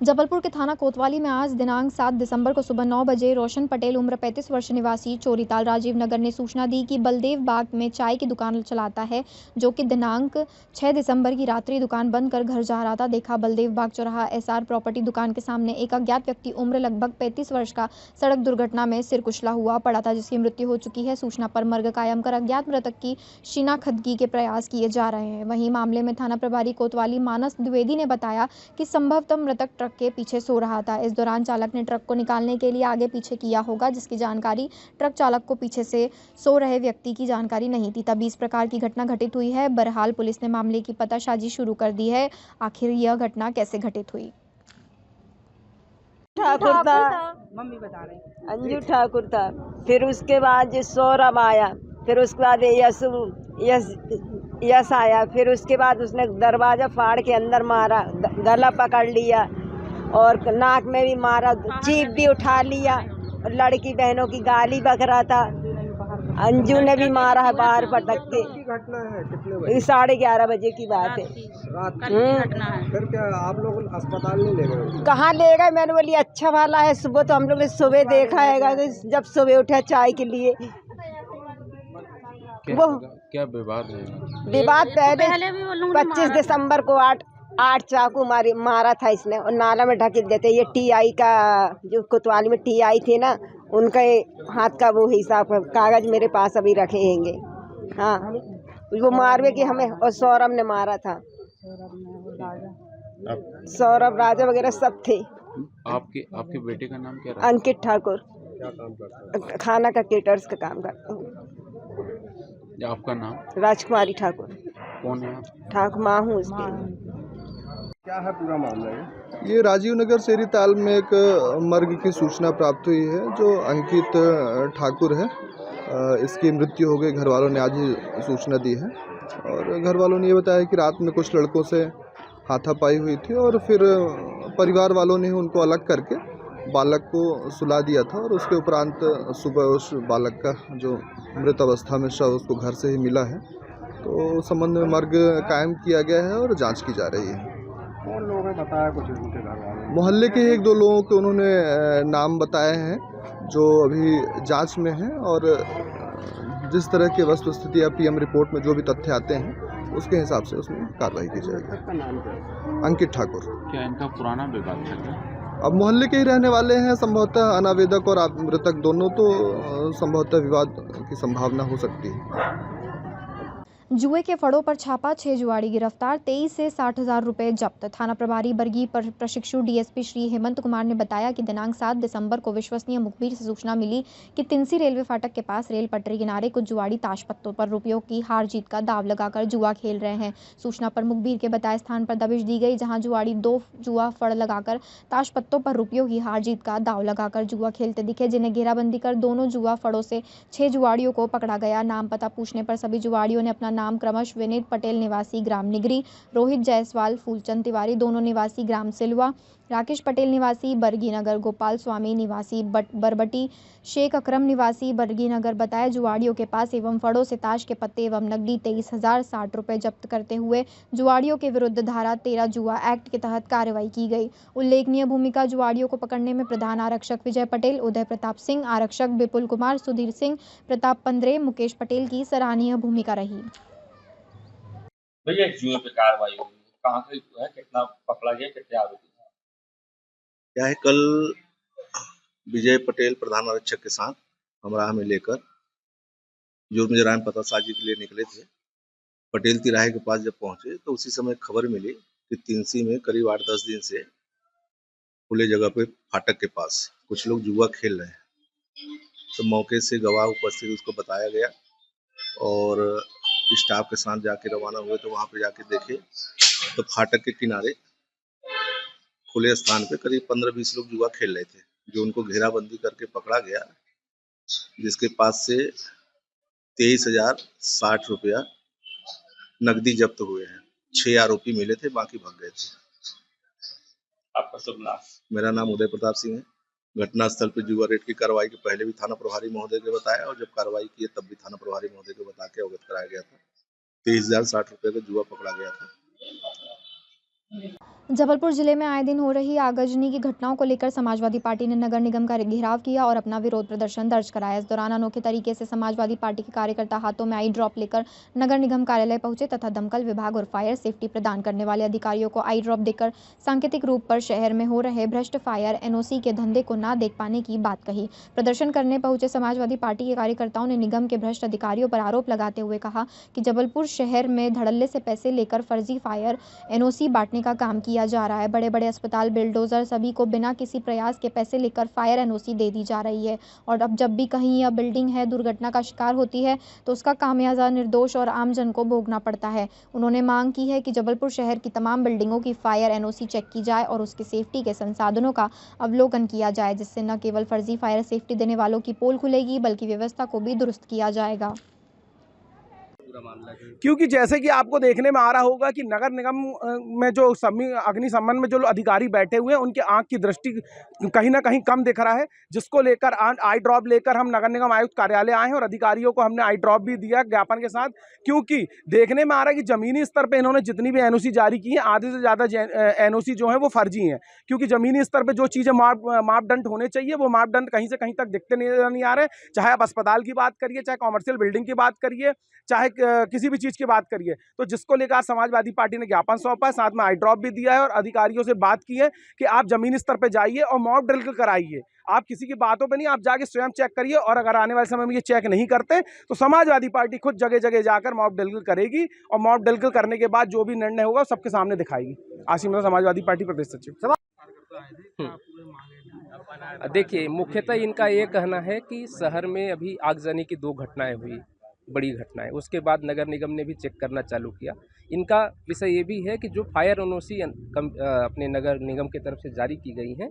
जबलपुर के थाना कोतवाली में आज दिनांक 7 दिसंबर को सुबह 9 बजे रोशन पटेल उम्र 35 वर्ष निवासी चोरीताल राजीव नगर ने सूचना दी कि बलदेव बाग में चाय की दुकान चलाता है, जो कि दिनांक 6 दिसंबर की रात्रि दुकान बंद कर घर जा रहा था। देखा बलदेव बाग चौराहा एसआर प्रॉपर्टी दुकान के सामने एक अज्ञात व्यक्ति उम्र लगभग 35 वर्ष का सड़क दुर्घटना में सिर कुचला हुआ पड़ा था, जिसकी मृत्यु हो चुकी है। सूचना पर मर्ग कायम कर अज्ञात मृतक की शिनाख्तगी के प्रयास किए जा रहे हैं। वहीं मामले में थाना प्रभारी कोतवाली मानस द्विवेदी ने बताया कि संभवतः मृतक ट्रक के पीछे सो रहा था। इस दौरान चालक ने ट्रक को निकालने के लिए आगे पीछे किया होगा, जिसकी जानकारी ट्रक चालक को पीछे से सो रहे व्यक्ति की जानकारी नहीं थी, तभी इस प्रकार की घटना घटित हुई है। बहरहाल पुलिस ने मामले की पतासाजी शुरू कर दी है। आखिर यह घटना कैसे घटित हुई? ठाकुर था, मम्मी बता रही। अंजू ठाकुर था। फिर उसके बाद जो सौरभ आया, फिर उसके बाद यश आया। फिर उसके बाद उसने दरवाजा फाड़ के अंदर मारा, गला पकड़ लिया और नाक में भी मारा, जीभ भी उठा लिया और लड़की बहनों की गाली बक रहा था। अंजू ने भी मारा है बाहर पटक के। घटना है कितने बजे? 11:30 बजे की बात है। रात की घटना है। फिर क्या आप लोग अस्पताल नहीं ले गए? कहाँ ले गए? मैंने बोली अच्छा वाला है। सुबह तो हम लोग ने सुबह देखा है, जब सुबह उठे चाय के लिए। वो क्या विवाद है? विवाद पहले 25 दिसंबर को आठ चाकू मारा था इसने और नाला में ढकेल देते। ये टीआई का जो कोतवाली में टीआई थे ना, उनका हाथ का वो हिसाब कागज मेरे पास अभी रखे हैंगे। हाँ, वो मारवे की हमें। और सौरभ ने मारा था, सौरभ राजा वगैरह सब थे। आपके बेटे का नाम क्या? अंकित ठाकुर। क्या काम करता है? खाना का केटर्स का काम करता हूँ। आपका नाम? राजकुमारी ठाकुर। कौन है आप? ठाकुर माँ हूँ उसके। क्या है पूरा मामला? ये राजीव नगर सेरी ताल में एक मर्ग की सूचना प्राप्त हुई है, जो अंकित ठाकुर है। इसकी मृत्यु हो गई। घर वालों ने आज ही सूचना दी है और घर वालों ने ये बताया कि रात में कुछ लड़कों से हाथापाई हुई थी और फिर परिवार वालों ने उनको अलग करके बालक को सुला दिया था और उसके उपरांत सुबह उस बालक का जो मृत अवस्था में शव उसको घर से ही मिला है। तो संबंध में मर्ग कायम किया गया है और जांच की जा रही है। कौन लोग हैं बताया कुछ उनके घर वालों ने? मोहल्ले के एक दो लोगों के उन्होंने नाम बताए हैं, जो अभी जांच में हैं और जिस तरह की वस्तुस्थिति या पीएम रिपोर्ट में जो भी तथ्य आते हैं उसके हिसाब से उसमें कार्रवाई की जाएगी। का नाम क्या है? अंकित ठाकुर। क्या इनका पुराना विवाद है? अब मोहल्ले के ही रहने वाले हैं, संभवतः अनावेदक और मृतक दोनों, तो संभवतः विवाद की संभावना हो सकती है। जुए के फड़ों पर छापा, 6 जुआड़ी गिरफ्तार, 23 से 60,000 रुपए जब्त। थाना प्रभारी बरगी प्रशिक्षु डीएसपी श्री हेमंत कुमार ने बताया कि दिनांक 7 दिसंबर को विश्वसनीय मुखबिर से सूचना मिली कि तिनसी रेलवे फाटक के पास रेल पटरी किनारे कुछ जुआड़ी ताश पत्तों पर रुपयों की हार जीत का दाव लगाकर जुआ खेल रहे हैं। सूचना पर मुखबिर के बताए स्थान पर दबिश दी गई, जहाँ जुआड़ी 2 जुआ फड़ लगाकर ताश पत्तों पर रुपयों की हार जीत का दाव लगाकर जुआ खेलते दिखे, जिन्हें घेराबंदी कर दोनों जुआ फड़ों से 6 जुआड़ियों को पकड़ा गया। नाम पता पूछने पर सभी जुआड़ियों ने अपना नाम क्रमश विनीत पटेल निवासी ग्राम निगरी, रोहित जायसवाल फूलचंद तिवारी दोनों निवासी ग्राम सिलवा, राकेश पटेल निवासी बरगी नगर, गोपाल स्वामी निवासी बरबटी, शेख अकरम निवासी बरगी नगर बताए। जुआड़ियों के पास एवं फड़ों से ताश के पत्ते एवं नकदी 23,060 रुपए जब्त करते हुए जुआड़ियों के विरुद्ध धारा 13 जुआ एक्ट के तहत कार्रवाई की गई। उल्लेखनीय भूमिका जुआड़ियों को पकड़ने में प्रधान आरक्षक विजय पटेल, उदय प्रताप सिंह, आरक्षक विपुल कुमार, सुधीर सिंह, प्रताप पंद्रे, मुकेश पटेल की सराहनीय भूमिका रही। भैया जुए पे कार्रवाई हुई, कहाँ से है, कितना पकड़ा गया, कितने आरोपी? क्या है, कल विजय पटेल प्रधान आरक्षक के साथ हमराह में लेकर जुर्म जराम पतासाजी के लिए निकले थे। पटेल तिराहे के पास जब पहुंचे तो उसी समय खबर मिली कि तिनसी में करीब 8-10 दिन से खुले जगह पे फाटक के पास कुछ लोग जुआ खेल रहे हैं। तो मौके से गवाह उपस्थित उसको बताया गया और स्टाफ के साथ जाके रवाना हुए। तो वहां पे जाके देखे तो फाटक के किनारे खुले स्थान पे करीब 15-20 लोग जुआ खेल रहे थे, जो उनको घेराबंदी करके पकड़ा गया, जिसके पास से 23,060 रुपया नकदी जब्त हुए हैं। 6 आरोपी मिले थे, बाकी भाग गए थे। आपका शुभ नाम? मेरा नाम उदय प्रताप सिंह है। घटनास्थल पर जुआ रेड की कार्रवाई के पहले भी थाना प्रभारी महोदय को बताया और जब कार्रवाई की तब भी थाना प्रभारी महोदय को बता के अवगत कराया गया था। 23,060 रुपये का जुआ पकड़ा गया था। जबलपुर जिले में आए दिन हो रही आगजनी की घटनाओं को लेकर समाजवादी पार्टी ने नगर निगम का घेराव किया और अपना विरोध प्रदर्शन दर्ज कराया। इस दौरान अनोखे तरीके से समाजवादी पार्टी के कार्यकर्ता हाथों में आई ड्रॉप लेकर नगर निगम कार्यालय पहुंचे तथा दमकल विभाग और फायर सेफ्टी प्रदान करने वाले अधिकारियों को आई ड्रॉप देकर सांकेतिक रूप पर शहर में हो रहे भ्रष्ट फायर एनओसी के धंधे को न देख पाने की बात कही। प्रदर्शन करने पहुंचे समाजवादी पार्टी के कार्यकर्ताओं ने निगम के भ्रष्ट अधिकारियों पर आरोप लगाते हुए कहा कि जबलपुर शहर में धड़ल्ले से पैसे लेकर फर्जी फायर एनओसी बांटने का काम किया जा रहा है। बड़े बड़े अस्पताल, बिल्डोजर सभी को बिना किसी प्रयास के पैसे लेकर फायर एनओसी दे दी जा रही है और अब जब भी कहीं यह बिल्डिंग है दुर्घटना का शिकार होती है तो उसका खामियाजा निर्दोष और आमजन को भोगना पड़ता है। उन्होंने मांग की है कि जबलपुर शहर की तमाम बिल्डिंगों की फायर एनओसी चेक की जाए और उसकी सेफ्टी के संसाधनों का अवलोकन किया जाए, जिससे न केवल फर्जी फायर सेफ्टी देने वालों की पोल खुलेगी बल्कि व्यवस्था को भी दुरुस्त किया जाएगा। क्योंकि जैसे कि आपको देखने में आ रहा होगा कि नगर निगम में जो अग्निशमन में जो अधिकारी बैठे हुए हैं उनके आंख की दृष्टि कहीं ना कहीं कम दिख रहा है, जिसको लेकर आई ड्रॉप लेकर हम नगर निगम आयुक्त कार्यालय आए हैं और अधिकारियों को हमने आई ड्रॉप भी दिया ज्ञापन के साथ। क्योंकि देखने में आ रहा है कि जमीनी स्तर पर इन्होंने जितनी भी एनओसी जारी की है आधे से ज़्यादा एनओसी जो है वो फर्जी हैं, क्योंकि जमीनी स्तर पर जो चीज़ें मापदंड होने चाहिए वो मापदंड कहीं से कहीं तक दिखते नहीं आ रहे। चाहे आप अस्पताल की बात करिए, चाहे कॉमर्शियल बिल्डिंग की बात करिए, चाहे किसी भी चीज़ की बात करिए, तो जिसको लेकर आज समाजवादी पार्टी ने ज्ञापन सौंपा है, साथ में आई ड्रॉप भी दिया है और अधिकारियों से बात की है कि आप जमीनी स्तर पर जाइए और मॉक ड्रिल कराइए। आप किसी की बातों पे नहीं, आप जाके स्वयं चेक करिए और अगर आने वाले समय में ये चेक नहीं करते तो समाजवादी पार्टी खुद जगह जगह जाकर मॉक ड्रिल करेगी और मॉक ड्रिल करने के बाद जो भी निर्णय होगा सबके सामने दिखाएगी। आसिम मतलब समाजवादी पार्टी प्रदेश सचिव। देखिए, मुख्यतः इनका ये कहना है कि शहर में अभी आगजनी की 2 घटनाएं हुई, बड़ी घटनाएं, उसके बाद नगर निगम ने भी चेक करना चालू किया। इनका विषय ये भी है कि जो फायर एनओसी अपने नगर निगम की तरफ से जारी की गई हैं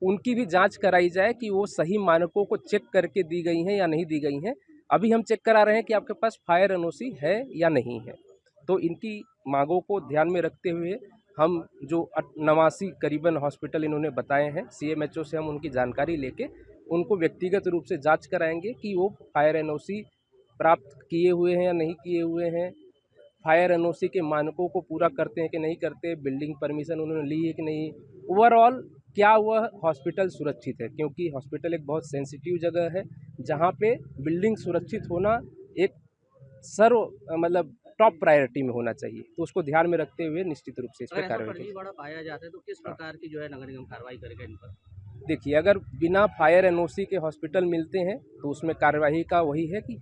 उनकी भी जांच कराई जाए कि वो सही मानकों को चेक करके दी गई हैं या नहीं दी गई हैं। अभी हम चेक करा रहे हैं कि आपके पास फायर एनओसी है या नहीं है। तो इनकी मांगों को ध्यान में रखते हुए हम जो 89 करीबन हॉस्पिटल इन्होंने बताए हैं, सीएमएचओ से हम उनकी जानकारी लेके उनको व्यक्तिगत रूप से जांच कराएंगे कि वो फायर एनओसी प्राप्त किए हुए हैं या नहीं किए हुए हैं, फायर एनओसी के मानकों को पूरा करते हैं कि नहीं करते, बिल्डिंग परमिशन उन्होंने ली है कि नहीं, ओवरऑल क्या वह हॉस्पिटल सुरक्षित है, क्योंकि हॉस्पिटल एक बहुत सेंसिटिव जगह है जहाँ पे बिल्डिंग सुरक्षित होना एक मतलब टॉप प्रायोरिटी में होना चाहिए। तो उसको ध्यान में रखते हुए निश्चित रूप से इस पर कार्रवाई बड़ा पाया जाता है तो किस प्रकार की जो है नगर निगम कार्रवाई करेगा इन पर? देखिए, अगर बिना फायर एनओसी के हॉस्पिटल मिलते हैं तो उसमें कार्यवाही का वही है कि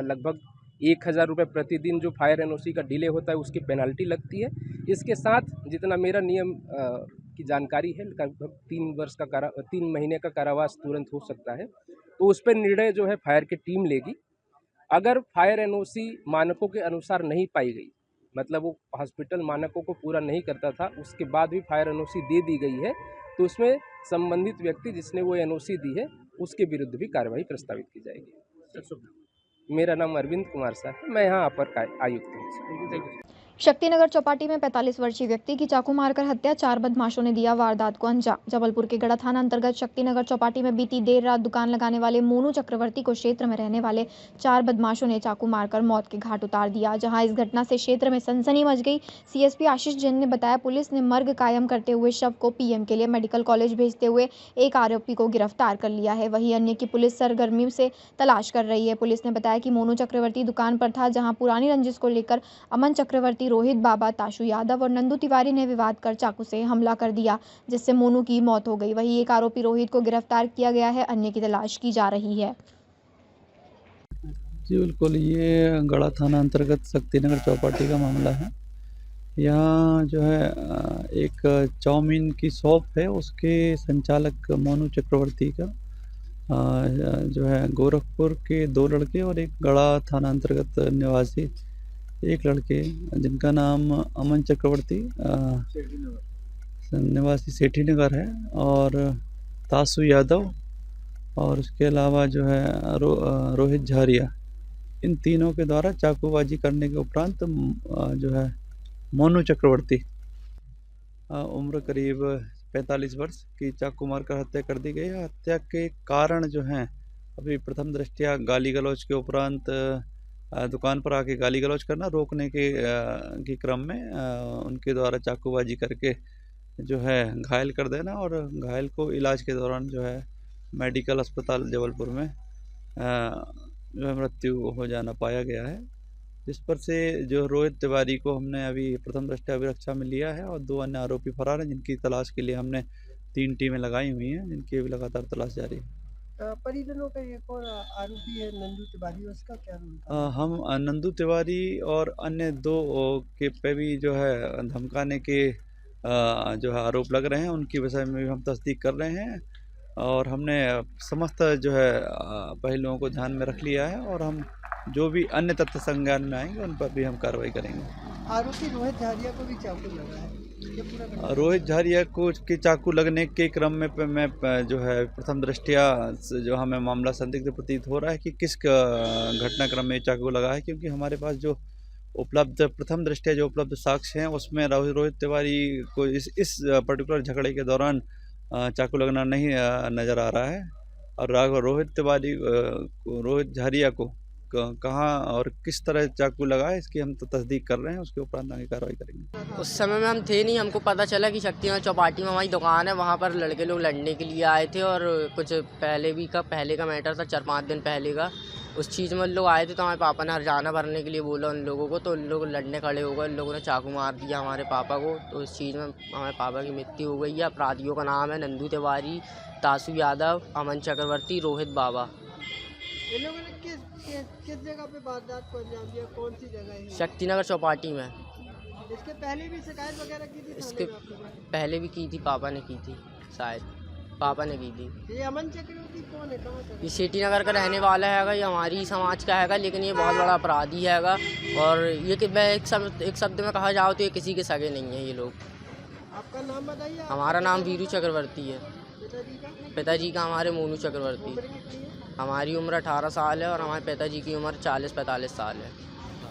लगभग 1000 रुपये प्रतिदिन जो फायर एनओसी का डिले होता है उसकी पेनल्टी लगती है। इसके साथ जितना मेरा नियम की जानकारी है लगभग 3 महीने का कारावास तुरंत हो सकता है। तो उस पर निर्णय जो है फायर की टीम लेगी। अगर फायर एनओसी मानकों के अनुसार नहीं पाई गई, मतलब वो हॉस्पिटल मानकों को पूरा नहीं करता था, उसके बाद भी फायर एनओसी दे दी गई है तो उसमें संबंधित व्यक्ति जिसने वो एनओसी दी है उसके विरुद्ध भी कार्रवाई प्रस्तावित की जाएगी। मेरा नाम अरविंद कुमार साह है, मैं यहाँ अपर आयुक्त हूँ। शक्तिनगर चौपाटी में 45 वर्षीय व्यक्ति की चाकू मारकर हत्या, 4 बदमाशों ने दिया वारदात को अंजाम। जबलपुर के गढ़ा थाना अंतर्गत शक्तिनगर चौपाटी में बीती देर रात दुकान लगाने वाले मोनू चक्रवर्ती को क्षेत्र में रहने वाले 4 बदमाशों ने चाकू मारकर मौत के घाट उतार दिया। जहां इस घटना से क्षेत्र में सनसनी मच गई। सीएसपी आशीष जैन ने बताया, पुलिस ने मर्ग कायम करते हुए शव को पीएम के लिए मेडिकल कॉलेज भेजते हुए एक आरोपी को गिरफ्तार कर लिया है। वहीं अन्य की पुलिस सरगर्मी से तलाश कर रही है। पुलिस ने बताया कि मोनू चक्रवर्ती दुकान पर था, जहाँ पुरानी रंजिश को लेकर अमन चक्रवर्ती, रोहित बाबा, ताशु यादव और नंदू तिवारी ने विवाद कर चाकू से हमला कर दिया, जिससे मोनू की मौत हो गई। वहीं एक आरोपी रोहित को गिरफ्तार किया गया है, अन्य की तलाश की जा रही है। जी बिल्कुल, ये गढ़ा थाना अंतर्गत शक्तिनगर चौपाटी का मामला है। यहाँ जो है एक चाउमीन की शॉप है, उसके संचालक मोनू चक्रवर्ती का जो है गोरखपुर के 2 लड़के और एक गढ़ा थाना अंतर्गत निवासी एक लड़के जिनका नाम अमन चक्रवर्ती निवासी सेठी नगर है और ताशु यादव और उसके अलावा जो है रोहित झारिया, इन तीनों के द्वारा चाकूबाजी करने के उपरांत जो है मोनू चक्रवर्ती उम्र करीब 45 वर्ष की चाकू मारकर हत्या कर दी गई है। हत्या के कारण जो हैं अभी प्रथम दृष्टया गाली गलौज के उपरांत दुकान पर आके गाली गलौज करना, रोकने के क्रम में उनके द्वारा चाकूबाजी करके जो है घायल कर देना और घायल को इलाज के दौरान जो है मेडिकल अस्पताल जबलपुर में जो है मृत्यु हो जाना पाया गया है, जिस पर से जो रोहित तिवारी को हमने अभी प्रथम दृष्टया अभिरक्षा में लिया है और 2 अन्य आरोपी फरार हैं, जिनकी तलाश के लिए हमने 3 टीमें लगाई हुई हैं, जिनकी अभी लगातार तलाश जारी है। परिजनों का एक और आरोपी है नंदू तिवारी, उसका क्या रोल था? हम नंदू तिवारी और अन्य 2 के पे भी जो है धमकाने के जो है आरोप लग रहे हैं, उनकी विषय में भी हम तस्दीक कर रहे हैं और हमने समस्त जो है पहलुओं को ध्यान में रख लिया है और हम जो भी अन्य तथ्य संज्ञान में आएंगे उन पर भी हम कार्रवाई करेंगे। आरोपी रोहित झारिया को भी चाकू लगा है, ये पूरा रोहित झारिया को के चाकू लगने के क्रम में मैं जो है प्रथम दृष्टया जो हमें मामला संदिग्ध प्रतीत हो रहा है कि किस घटनाक्रम में चाकू लगा है, क्योंकि हमारे पास जो उपलब्ध प्रथम दृष्टया जो उपलब्ध साक्ष्य हैं उसमें रोहित तिवारी को इस पर्टिकुलर झगड़े के दौरान चाकू लगना नहीं नज़र आ रहा है और रोहित झारिया को कहाँ और किस तरह चाकू लगा है इसकी हम तो तस्दीक कर रहे हैं, उसके उपरांत आगे कार्रवाई करेंगे। उस समय में हम थे नहीं, हमको पता चला कि शक्तिनगर चौपाटी में हमारी दुकान है, वहाँ पर लड़के लोग लड़ने के लिए आए थे और कुछ पहले का मैटर था, 4-5 दिन पहले का। उस चीज़ में लोग आए थे तो हमारे पापा ने हरजाना भरने के लिए बोला उन लोगों को, तो उन लोग लड़ने खड़े हो गए, उन लोगों ने चाकू मार दिया हमारे पापा को, तो इस चीज़ में हमारे पापा की मृत्यु हो गई है। अपराधियों का नाम है नंदू तिवारी, तासु यादव, अमन चक्रवर्ती, रोहित बाबा। इन लोगों ने किस जगह पे वारदात को अंजाम दिया, कौन सी जगह है? शक्तिनगर चौपाटी में। इसके पहले भी शिकायत वगैरह की थी? इसके पहले भी की थी, पापा ने की थी, शायद पापा ने की थी। ये अमन चक्रवर्ती कौन है, कहाँ का? ये सिटीनगर का रहने वाला हैगा, ये हमारी समाज का हैगा, लेकिन ये बहुत बड़ा अपराधी हैगा और ये कि मैं एक शब्द में कहा जाओ तो ये किसी के सगे नहीं है ये लोग। आपका नाम बताइए। हमारा नाम वीरू चक्रवर्ती है। पिताजी का? पिताजी का हमारे मोनू चक्रवर्ती। हमारी उम्र 18 साल है और हमारे पिताजी की उम्र 40-45 साल है।